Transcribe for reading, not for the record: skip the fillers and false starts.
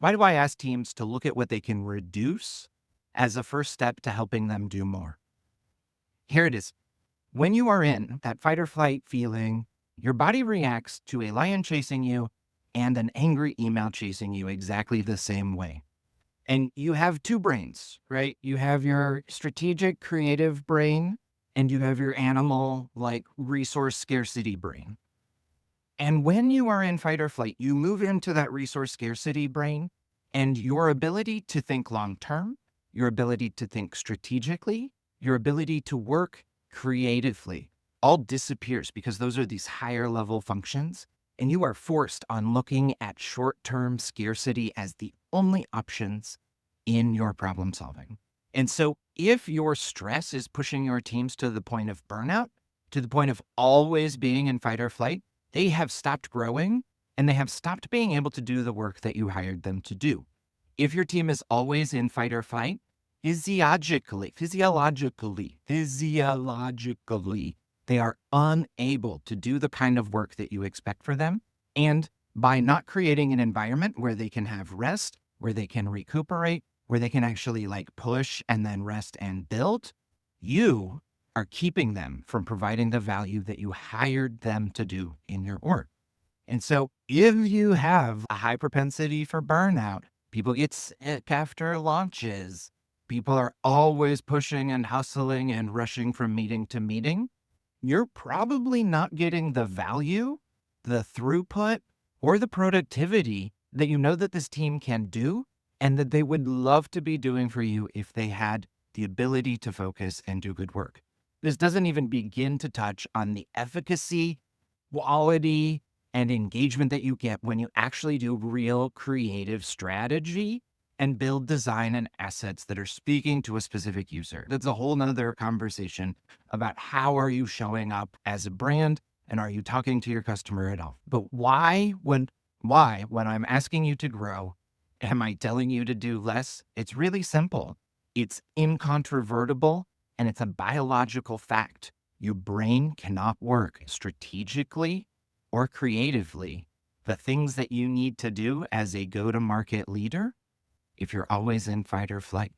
Why do I ask teams to look at what they can reduce as a first step to helping them do more? Here it is. When you are in that fight or flight feeling, your body reacts to a lion chasing you and an angry email chasing you exactly the same way. And you have two brains, right? You have your strategic creative brain and you have your animal like resource scarcity brain. And when you are in fight or flight, you move into that resource scarcity brain and your ability to think long term, your ability to think strategically, your ability to work creatively all disappears because those are these higher level functions. And you are forced on looking at short term scarcity as the only options in your problem solving. And so if your stress is pushing your teams to the point of burnout, to the point of always being in fight or flight, they have stopped growing and they have stopped being able to do the work that you hired them to do. If your team is always in fight or flight, physiologically, they are unable to do the kind of work that you expect for them. And by not creating an environment where they can have rest, where they can recuperate, where they can actually like push and then rest and build, you are keeping them from providing the value that you hired them to do in your org. And so if you have a high propensity for burnout, people get sick after launches, people are always pushing and hustling and rushing from meeting to meeting, you're probably not getting the value, the throughput, or the productivity that you know that this team can do and that they would love to be doing for you if they had the ability to focus and do good work. This doesn't even begin to touch on the efficacy, quality, and engagement that you get when you actually do real creative strategy and build design and assets that are speaking to a specific user. That's a whole nother conversation about how are you showing up as a brand and are you talking to your customer at all? But when I'm asking you to grow, am I telling you to do less? It's really simple. It's incontrovertible and it's a biological fact. Your brain cannot work strategically or creatively the things that you need to do as a go-to-market leader if you're always in fight or flight.